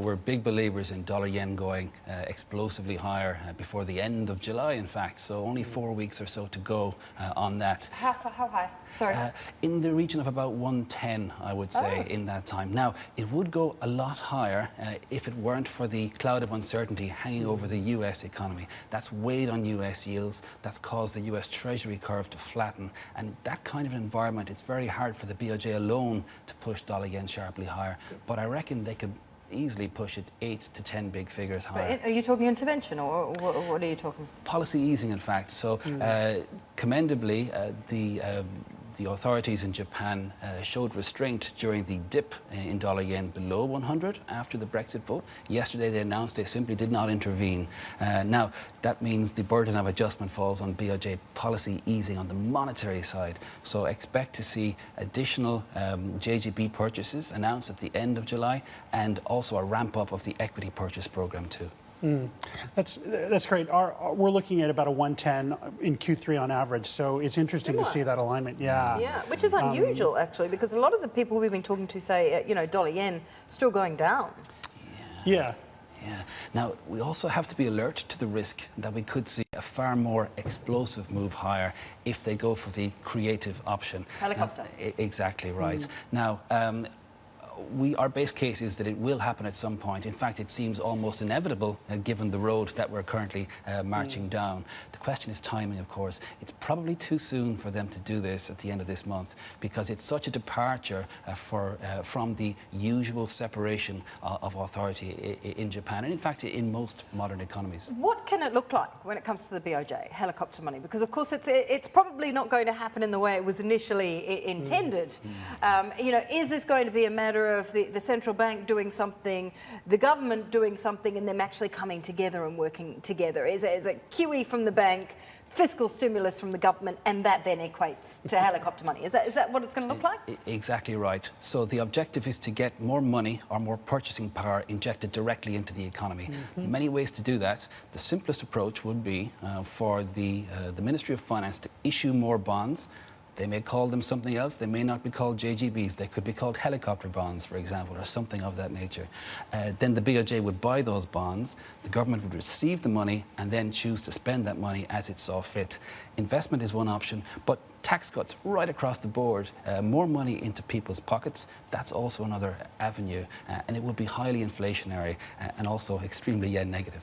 we're big believers in dollar yen going explosively higher before the end of July, in fact. So only 4 weeks or so to go on that. How high? Sorry. In the region of about 110, I would say, in that time. Now, it would go a lot higher if it weren't for the cloud of uncertainty hanging over the US economy. That's weighed on US yields. That's caused the US Treasury curve to flatten. And that kind of environment, it's very hard for the BOJ alone to push dollar yen sharply higher. But I reckon they could easily push it 8 to 10 big figures higher. Are you talking intervention, or what are you talking? Policy easing, in fact. So, commendably, the authorities in Japan showed restraint during the dip in dollar yen below 100 after the Brexit vote. Yesterday they announced they simply did not intervene. Now, that means the burden of adjustment falls on BOJ policy easing on the monetary side. So expect to see additional JGB purchases announced at the end of July, and also a ramp up of the equity purchase program too. That's great. We're looking at about a 110 in Q3 on average, so it's interesting to see that alignment. Yeah, which is unusual actually, because a lot of the people we've been talking to say, dollar yen still going down. Yeah. Now, we also have to be alert to the risk that we could see a far more explosive move higher if they go for the creative option. Helicopter. Exactly right. Now, our base case is that it will happen at some point. In fact, it seems almost inevitable given the road that we're currently marching down. The question is timing, of course. It's probably too soon for them to do this at the end of this month, because it's such a departure from the usual separation of authority in Japan, and in fact in most modern economies. What can it look like when it comes to the BOJ, helicopter money? Because of course it's probably not going to happen in the way it was initially intended. Is this going to be a matter of the central bank doing something, the government doing something, and them actually coming together and working together? Is it QE from the bank, fiscal stimulus from the government, and that then equates to helicopter money? Is that what it's going to look like? Exactly right. So the objective is to get more money or more purchasing power injected directly into the economy. Many ways to do that. The simplest approach would be for the Ministry of Finance to issue more bonds. They may call them something else. They may not be called JGBs. They could be called helicopter bonds, for example, or something of that nature. Then the BOJ would buy those bonds. The government would receive the money and then choose to spend that money as it saw fit. Investment is one option, but tax cuts right across the board, more money into people's pockets, that's also another avenue. And it would be highly inflationary and also extremely yen negative.